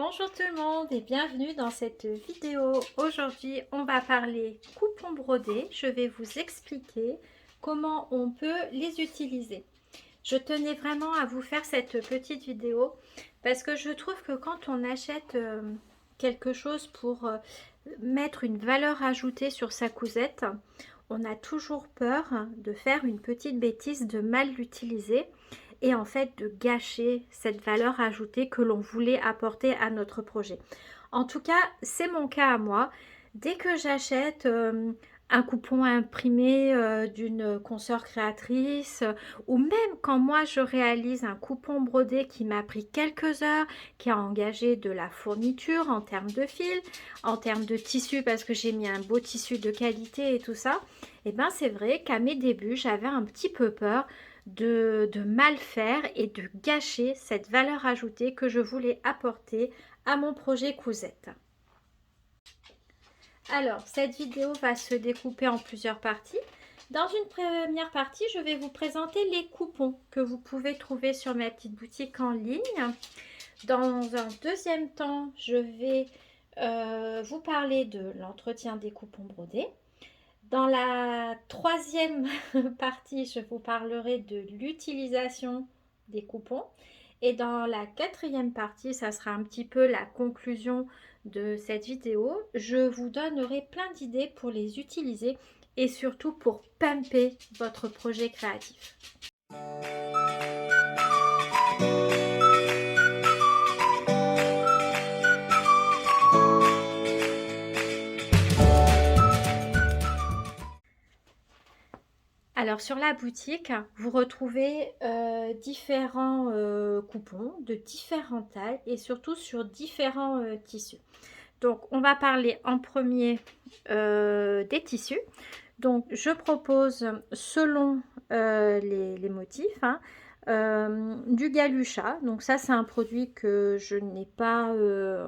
Bonjour tout le monde et bienvenue dans cette vidéo. Aujourd'hui, on va parler coupons brodés. Je vais vous expliquer comment on peut les utiliser. Je tenais vraiment à vous faire cette petite vidéo parce que je trouve que quand on achète quelque chose pour mettre une valeur ajoutée sur sa cousette, on a toujours peur de faire une petite bêtise, de mal l'utiliser et en fait de gâcher cette valeur ajoutée que l'on voulait apporter à notre projet. En tout cas, c'est mon cas à moi. Dès que j'achète un coupon imprimé d'une consoeur créatrice ou même quand moi je réalise un coupon brodé qui m'a pris quelques heures, qui a engagé de la fourniture en termes de fil, en termes de tissu parce que j'ai mis un beau tissu de qualité et tout ça, et bien c'est vrai qu'à mes débuts j'avais un petit peu peur de mal faire et de gâcher cette valeur ajoutée que je voulais apporter à mon projet Cousette. Alors, cette vidéo va se découper en plusieurs parties. Dans une première partie, je vais vous présenter les coupons que vous pouvez trouver sur ma petite boutique en ligne. Dans un deuxième temps, je vais vous parler de l'entretien des coupons brodés. Dans la troisième partie, je vous parlerai de l'utilisation des coupons. Et dans la quatrième partie, ça sera un petit peu la conclusion de cette vidéo. Je vous donnerai plein d'idées pour les utiliser et surtout pour pimper votre projet créatif. Alors sur la boutique, vous retrouvez différents coupons de différentes tailles et surtout sur différents tissus. Donc on va parler en premier des tissus. Donc je propose selon les motifs du galucha. Donc ça c'est un produit que je n'ai pas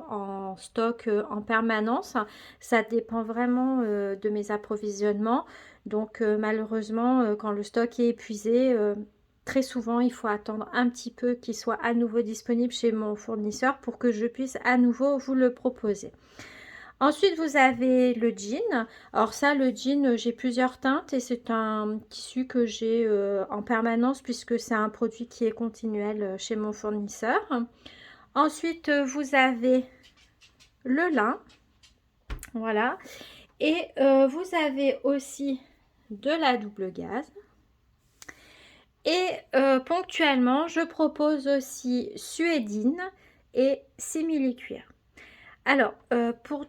en stock en permanence. Ça dépend vraiment de mes approvisionnements. Donc malheureusement quand le stock est épuisé, très souvent il faut attendre un petit peu qu'il soit à nouveau disponible chez mon fournisseur pour que je puisse à nouveau vous le proposer. Ensuite, vous avez le jean. Alors ça, le jean, j'ai plusieurs teintes et c'est un tissu que j'ai en permanence puisque c'est un produit qui est continuel chez mon fournisseur. Ensuite, vous avez le lin. Voilà. Et vous avez aussi de la double gaze. Et ponctuellement, je propose aussi suédine et simili-cuir. Alors, pour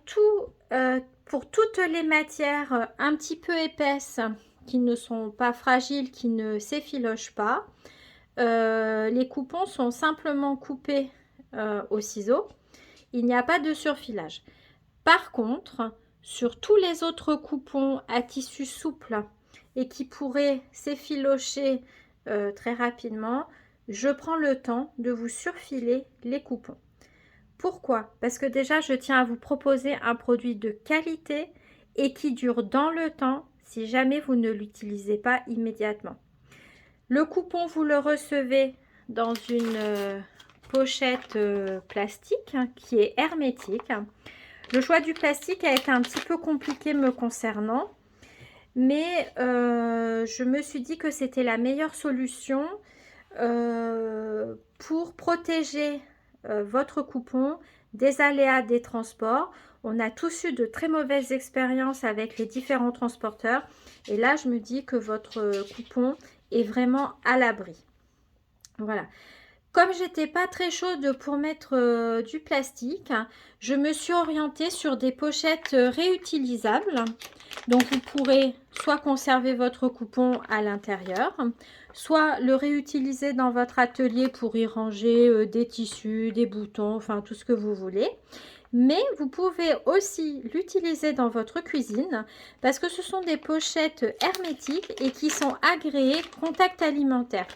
toutes les matières un petit peu épaisses, qui ne sont pas fragiles, qui ne s'effilochent pas, les coupons sont simplement coupés au ciseau. Il n'y a pas de surfilage. Par contre, sur tous les autres coupons à tissu souple et qui pourraient s'effilocher très rapidement, je prends le temps de vous surfiler les coupons. Pourquoi? Parce que déjà, je tiens à vous proposer un produit de qualité et qui dure dans le temps si jamais vous ne l'utilisez pas immédiatement. Le coupon, vous le recevez dans une pochette plastique qui est hermétique. Le choix du plastique a été un petit peu compliqué me concernant, mais je me suis dit que c'était la meilleure solution pour protéger votre coupon des aléas des transports. On a tous eu de très mauvaises expériences avec les différents transporteurs et là je me dis que votre coupon est vraiment à l'abri. Voilà. Comme j'étais pas très chaude pour mettre du plastique, je me suis orientée sur des pochettes réutilisables. Donc vous pourrez soit conserver votre coupon à l'intérieur, soit le réutiliser dans votre atelier pour y ranger des tissus, des boutons, enfin tout ce que vous voulez. Mais vous pouvez aussi l'utiliser dans votre cuisine parce que ce sont des pochettes hermétiques et qui sont agréées contact alimentaire.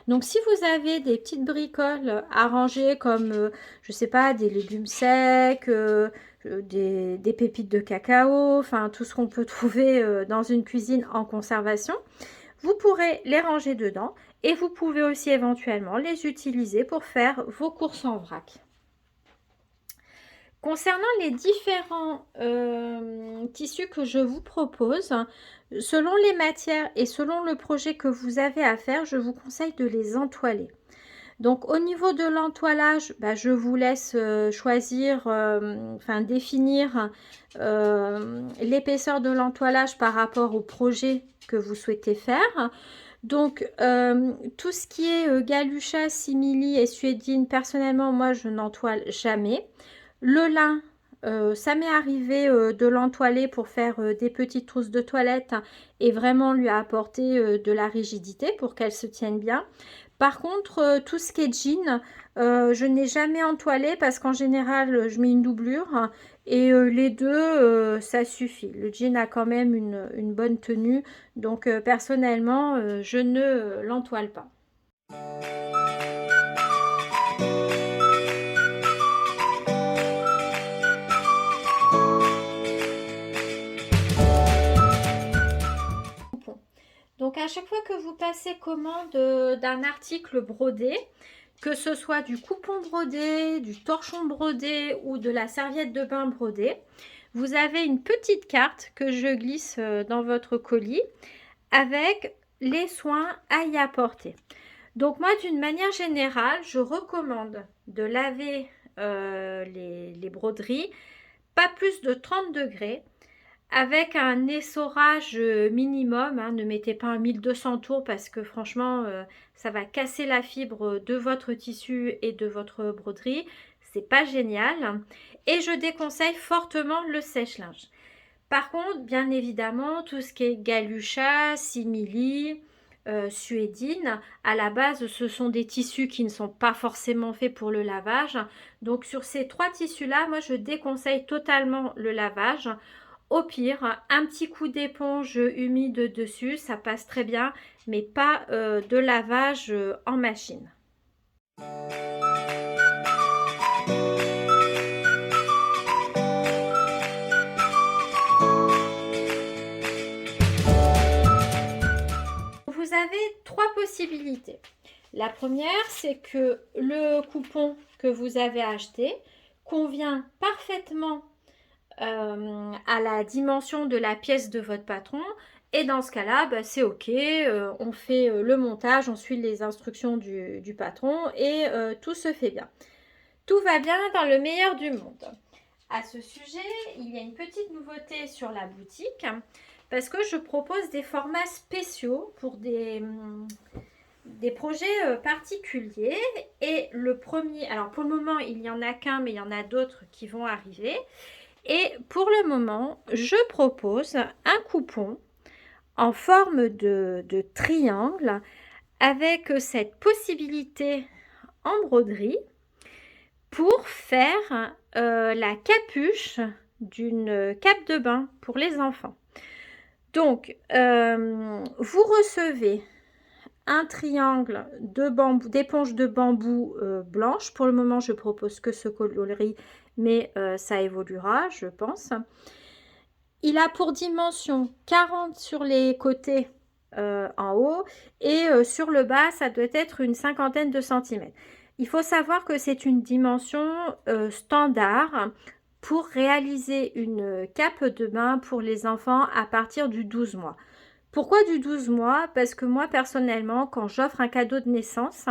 Donc si vous avez des petites bricoles à ranger comme, je sais pas, des légumes secs, des pépites de cacao, enfin tout ce qu'on peut trouver dans une cuisine en conservation, vous pourrez les ranger dedans et vous pouvez aussi éventuellement les utiliser pour faire vos courses en vrac. Concernant les différents tissus que je vous propose, selon les matières et selon le projet que vous avez à faire, je vous conseille de les entoiler. Donc au niveau de l'entoilage, bah, je vous laisse choisir, enfin définir l'épaisseur de l'entoilage par rapport au projet que vous souhaitez faire. Donc tout ce qui est galucha, simili et suédine, personnellement moi je n'entoile jamais. Le lin, ça m'est arrivé de l'entoiler pour faire des petites trousses de toilette et vraiment lui apporter de la rigidité pour qu'elle se tienne bien. Par contre, tout ce qui est jean, je n'ai jamais entoilé parce qu'en général, je mets une doublure et les deux, ça suffit. Le jean a quand même une bonne tenue, donc personnellement, je ne l'entoile pas. Donc à chaque fois que vous passez commande d'un article brodé, que ce soit du coupon brodé, du torchon brodé ou de la serviette de bain brodée, vous avez une petite carte que je glisse dans votre colis avec les soins à y apporter. Donc moi, d'une manière générale, je recommande de laver les broderies pas plus de 30 degrés avec un essorage minimum, hein. Ne mettez pas un 1200 tours parce que franchement, ça va casser la fibre de votre tissu et de votre broderie. C'est pas génial. Et je déconseille fortement le sèche-linge. Par contre, bien évidemment, tout ce qui est galucha, simili, suédine, à la base, ce sont des tissus qui ne sont pas forcément faits pour le lavage. Donc sur ces trois tissus-là, moi, je déconseille totalement le lavage. Au pire, un petit coup d'éponge humide dessus, ça passe très bien, mais pas de lavage en machine. Vous avez trois possibilités. La première, c'est que le coupon que vous avez acheté convient parfaitement à la dimension de la pièce de votre patron. Et dans ce cas-là, bah, c'est ok, on fait le montage, on suit les instructions du patron et tout se fait bien. Tout va bien dans le meilleur du monde. À ce sujet, il y a une petite nouveauté sur la boutique parce que je propose des formats spéciaux pour des projets particuliers. Et le premier, alors pour le moment, il n'y en a qu'un, mais il y en a d'autres qui vont arriver. Et pour le moment, je propose un coupon en forme de triangle avec cette possibilité en broderie pour faire la capuche d'une cape de bain pour les enfants. Donc, vous recevez un triangle de bambou, d'éponge de bambou blanche. Pour le moment, je propose que ce coloris, mais ça évoluera, je pense. Il a pour dimension 40 sur les côtés en haut et sur le bas, ça doit être une cinquantaine de centimètres. Il faut savoir que c'est une dimension standard pour réaliser une cape de bain pour les enfants à partir du 12 mois. Pourquoi du 12 mois? Parce que moi, personnellement, quand j'offre un cadeau de naissance,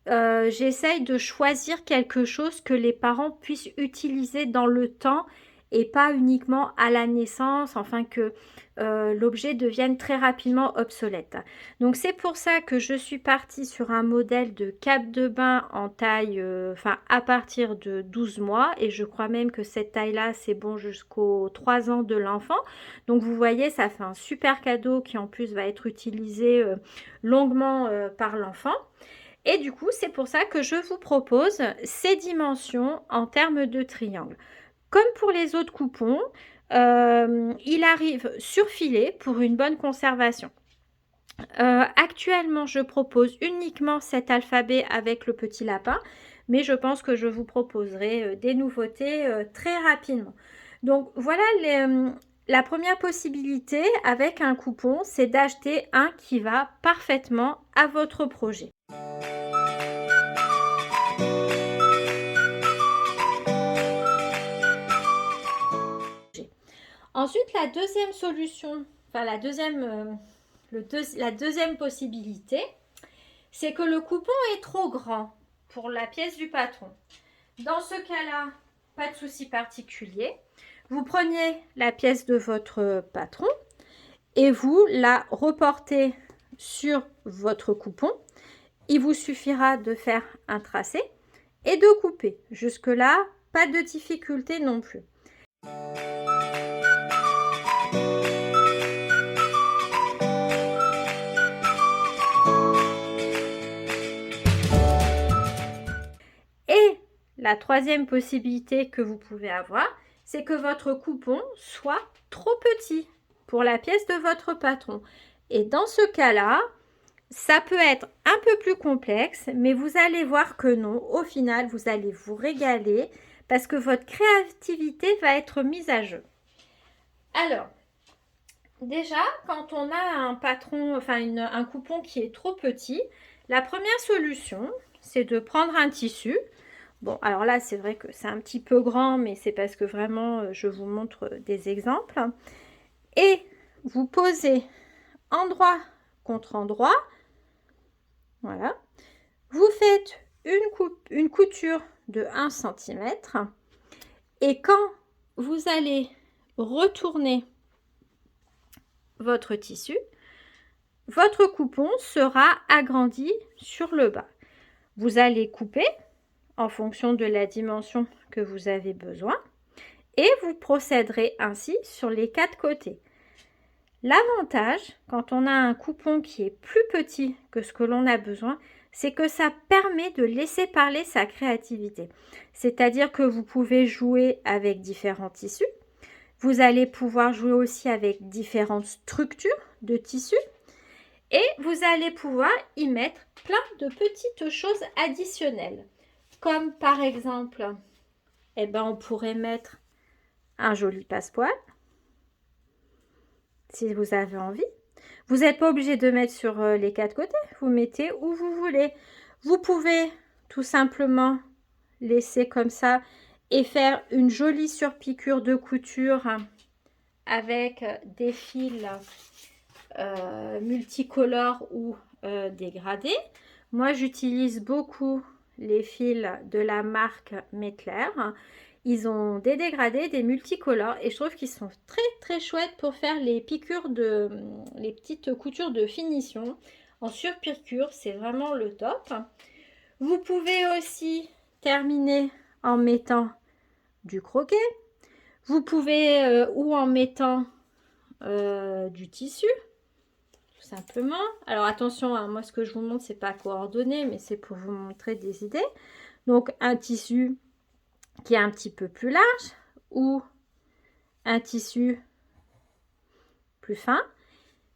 j'essaye de choisir quelque chose que les parents puissent utiliser dans le temps et pas uniquement à la naissance, enfin que l'objet devienne très rapidement obsolète. Donc c'est pour ça que je suis partie sur un modèle de cape de bain en taille, enfin à partir de 12 mois, et je crois même que cette taille-là, c'est bon jusqu'aux 3 ans de l'enfant. Donc vous voyez, ça fait un super cadeau qui en plus va être utilisé longuement par l'enfant. Et du coup, c'est pour ça que je vous propose ces dimensions en termes de triangle. Comme pour les autres coupons, il arrive surfilé pour une bonne conservation. Actuellement, je propose uniquement cet alphabet avec le petit lapin, mais je pense que je vous proposerai des nouveautés très rapidement. Donc voilà la première possibilité avec un coupon, c'est d'acheter un qui va parfaitement à votre projet. Ensuite, la deuxième solution, enfin la deuxième possibilité, c'est que le coupon est trop grand pour la pièce du patron. Dans ce cas-là, pas de souci particulier. Vous prenez la pièce de votre patron et vous la reportez sur votre coupon. Il vous suffira de faire un tracé et de couper. Jusque-là, pas de difficulté non plus. Et la troisième possibilité que vous pouvez avoir, c'est que votre coupon soit trop petit pour la pièce de votre patron. Et dans ce cas-là, ça peut être un peu plus complexe, mais vous allez voir que non. Au final, vous allez vous régaler parce que votre créativité va être mise à jeu. Alors, déjà, quand on a un patron, enfin un coupon qui est trop petit, la première solution, c'est de prendre un tissu. Bon, alors là, c'est vrai que c'est un petit peu grand, mais c'est parce que vraiment, je vous montre des exemples. Et vous posez endroit contre endroit. Voilà. Vous faites une couture de 1 cm. Et quand vous allez retourner votre tissu, votre coupon sera agrandi sur le bas. Vous allez couper en fonction de la dimension que vous avez besoin et vous procéderez ainsi sur les 4 côtés. L'avantage, quand on a un coupon qui est plus petit que ce que l'on a besoin, c'est que ça permet de laisser parler sa créativité. C'est-à-dire que vous pouvez jouer avec différents tissus. Vous allez pouvoir jouer aussi avec différentes structures de tissus. Et vous allez pouvoir y mettre plein de petites choses additionnelles. Comme par exemple, on pourrait mettre un joli passepoil, si vous avez envie. Vous n'êtes pas obligé de mettre sur les 4 côtés, vous mettez où vous voulez. Vous pouvez tout simplement laisser comme ça et faire une jolie surpiqûre de couture avec des fils multicolores ou dégradés. Moi, j'utilise beaucoup les fils de la marque Mettler. Ils ont des dégradés, des multicolores et je trouve qu'ils sont très très chouettes pour faire les piqûres les petites coutures de finition en surpiqûre. C'est vraiment le top. Vous pouvez aussi terminer en mettant du croquet. Vous pouvez ou en mettant du tissu. Simplement. Alors attention, hein, moi ce que je vous montre, c'est pas coordonné, mais c'est pour vous montrer des idées. Donc un tissu qui est un petit peu plus large ou un tissu plus fin.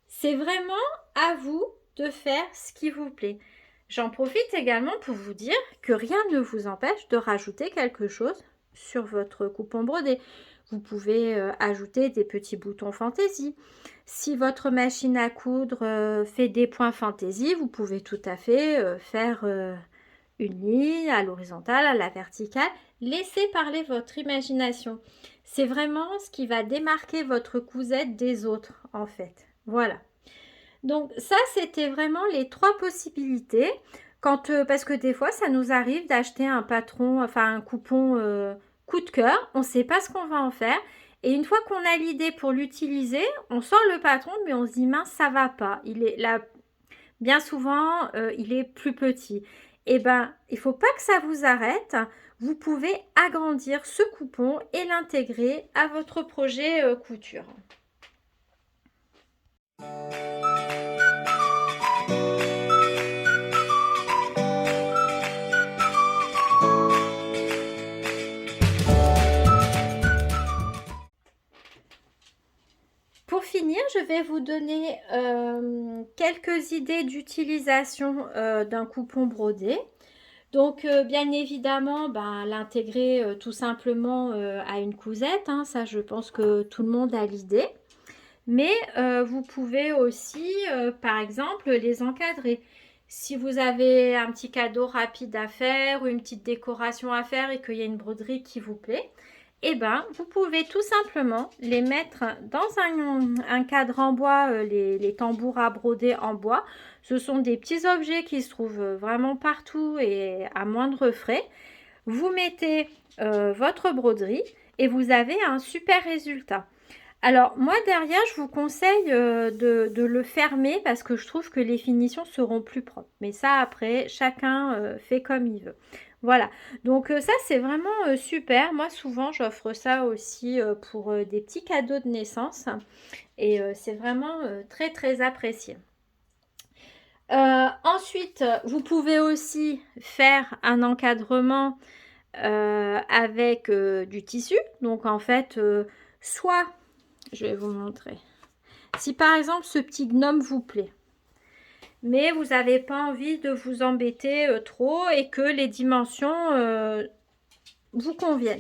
C'est vraiment à vous de faire ce qui vous plaît. J'en profite également pour vous dire que rien ne vous empêche de rajouter quelque chose sur votre coupon brodé. Vous pouvez ajouter des petits boutons fantaisie. Si votre machine à coudre fait des points fantaisie, vous pouvez tout à fait faire une ligne à l'horizontale, à la verticale. Laissez parler votre imagination. C'est vraiment ce qui va démarquer votre cousette des autres, en fait. Voilà. Donc ça, c'était vraiment les 3 possibilités. Parce que des fois, ça nous arrive d'acheter un patron, enfin un coupon coup de cœur. On ne sait pas ce qu'on va en faire. Et une fois qu'on a l'idée pour l'utiliser, on sort le patron, mais on se dit mince, ça va pas. Il est là, bien souvent, il est plus petit. Eh bien, il ne faut pas que ça vous arrête. Vous pouvez agrandir ce coupon et l'intégrer à votre projet couture. Pour finir, je vais vous donner quelques idées d'utilisation d'un coupon brodé. Donc, bien évidemment, l'intégrer tout simplement à une cousette. Hein, ça, je pense que tout le monde a l'idée. Mais vous pouvez aussi, par exemple, les encadrer. Si vous avez un petit cadeau rapide à faire ou une petite décoration à faire et qu'il y a une broderie qui vous plaît, Et ben, vous pouvez tout simplement les mettre dans un cadre en bois, les tambours à broder en bois. Ce sont des petits objets qui se trouvent vraiment partout et à moindre frais. Vous mettez votre broderie et vous avez un super résultat. Alors moi derrière je vous conseille de le fermer parce que je trouve que les finitions seront plus propres. Mais ça après chacun fait comme il veut. Voilà, donc ça c'est vraiment super. Moi souvent j'offre ça aussi pour des petits cadeaux de naissance et c'est vraiment très très apprécié. Ensuite, vous pouvez aussi faire un encadrement avec du tissu. Donc en fait, soit, je vais vous montrer. Si par exemple ce petit gnome vous plaît, mais vous n'avez pas envie de vous embêter trop et que les dimensions vous conviennent,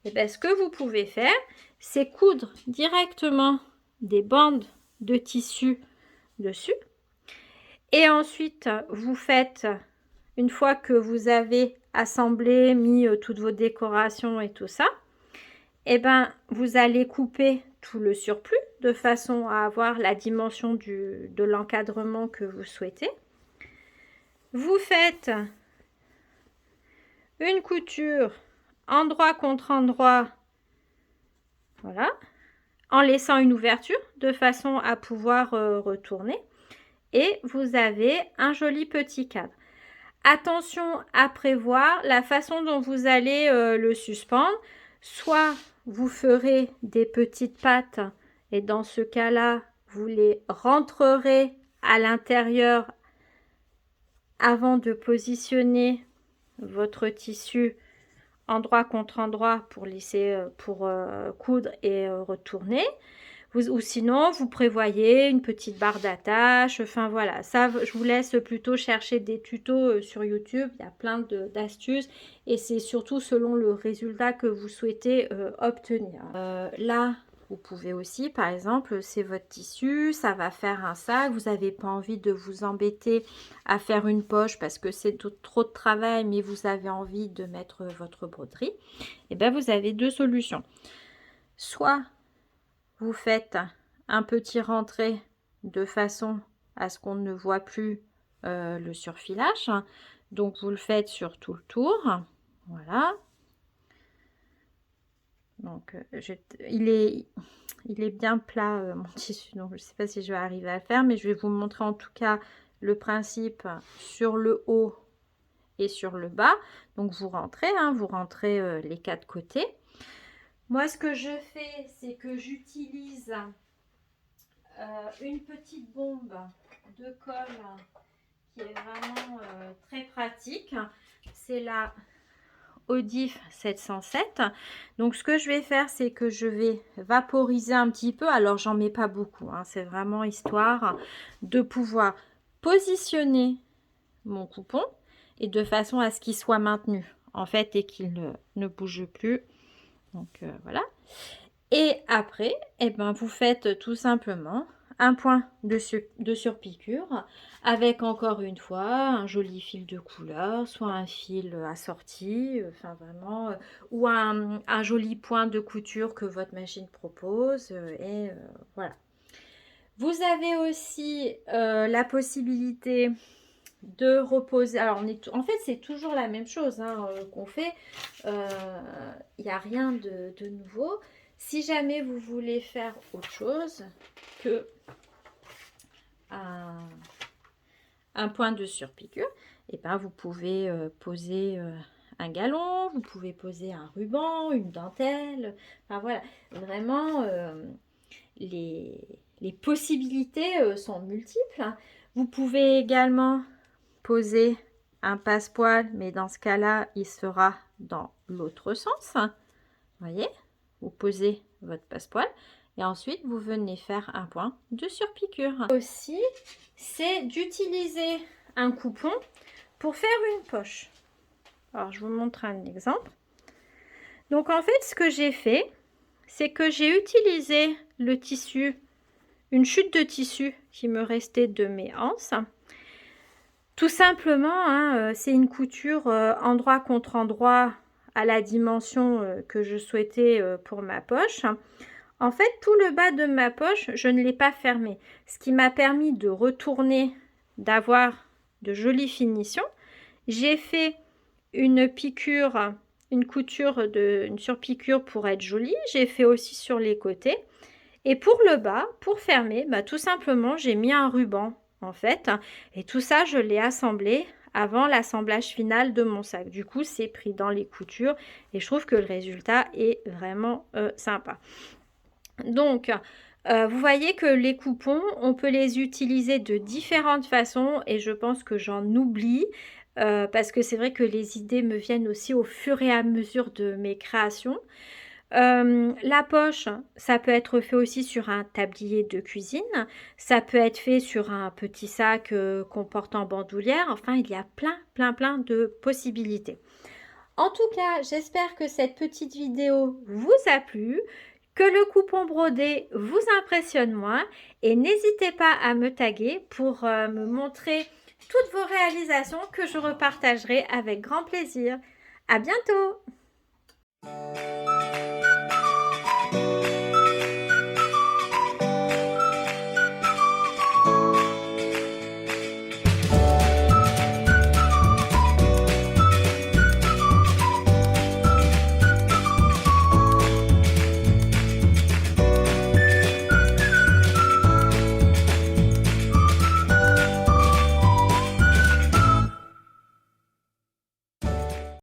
et bien ce que vous pouvez faire, c'est coudre directement des bandes de tissu dessus. Et ensuite, vous faites, une fois que vous avez assemblé, mis toutes vos décorations et tout ça, et ben vous allez couper tout le surplus de façon à avoir la dimension de l'encadrement que vous souhaitez. Vous faites une couture endroit contre endroit, voilà, en laissant une ouverture de façon à pouvoir retourner. Et vous avez un joli petit cadre. Attention à prévoir la façon dont vous allez le suspendre. Soit vous ferez des petites pattes et dans ce cas-là, vous les rentrerez à l'intérieur avant de positionner votre tissu endroit contre endroit pour laisser coudre et retourner. Ou sinon, vous prévoyez une petite barre d'attache. Enfin voilà, ça, je vous laisse plutôt chercher des tutos sur YouTube. Il y a plein d'astuces et c'est surtout selon le résultat que vous souhaitez obtenir. Là, vous pouvez aussi, par exemple, c'est votre tissu, ça va faire un sac. Vous n'avez pas envie de vous embêter à faire une poche parce que c'est trop de travail, mais vous avez envie de mettre votre broderie. Et bien, vous avez deux solutions. Soit vous faites un petit rentré de façon à ce qu'on ne voit plus le surfilage. Donc vous le faites sur tout le tour. Voilà. Donc il est bien plat mon tissu. Donc je ne sais pas si je vais arriver à le faire, mais je vais vous montrer en tout cas le principe sur le haut et sur le bas. Donc vous rentrez, vous rentrez les quatre côtés. Moi ce que je fais, c'est que j'utilise une petite bombe de colle qui est vraiment très pratique. C'est la Odif 707. Donc ce que je vais faire, c'est que je vais vaporiser un petit peu. Alors j'en mets pas beaucoup, c'est vraiment histoire de pouvoir positionner mon coupon et de façon à ce qu'il soit maintenu en fait et qu'il ne bouge plus. Donc voilà. Et après, vous faites tout simplement un point de surpiqûre avec encore une fois un joli fil de couleur, soit un fil assorti, enfin vraiment, ou un joli point de couture que votre machine propose. Voilà. Vous avez aussi la possibilité de reposer. Alors, en fait, c'est toujours la même chose qu'on fait. Il n'y a rien de nouveau. Si jamais vous voulez faire autre chose que un point de surpiqûre, vous pouvez poser un galon, vous pouvez poser un ruban, une dentelle. Enfin voilà, vraiment les possibilités sont multiples. Vous pouvez également poser un passepoil, mais dans ce cas-là, il sera dans l'autre sens. Voyez, vous posez votre passepoil et ensuite vous venez faire un point de surpiqûre. Aussi, c'est d'utiliser un coupon pour faire une poche. Alors, je vous montre un exemple. Donc, en fait, ce que j'ai fait, c'est que j'ai utilisé le tissu, une chute de tissu qui me restait de mes anses. Tout simplement, c'est une couture endroit contre endroit à la dimension que je souhaitais pour ma poche. En fait, tout le bas de ma poche, je ne l'ai pas fermé, ce qui m'a permis de retourner, d'avoir de jolies finitions. J'ai fait une piqûre, une une surpiqûre pour être jolie. J'ai fait aussi sur les côtés. Et pour le bas, pour fermer, bah, tout simplement, j'ai mis un ruban en fait. Et tout ça, je l'ai assemblé avant l'assemblage final de mon sac. Du coup, c'est pris dans les coutures et je trouve que le résultat est vraiment sympa. Donc, vous voyez que les coupons, on peut les utiliser de différentes façons et je pense que j'en oublie parce que c'est vrai que les idées me viennent aussi au fur et à mesure de mes créations. La poche, ça peut être fait aussi sur un tablier de cuisine, ça peut être fait sur un petit sac qu'on porte en bandoulière. Enfin, il y a plein de possibilités. En tout cas, j'espère que cette petite vidéo vous a plu, que le coupon brodé vous impressionne moins et n'hésitez pas à me taguer pour me montrer toutes vos réalisations que je repartagerai avec grand plaisir. À bientôt!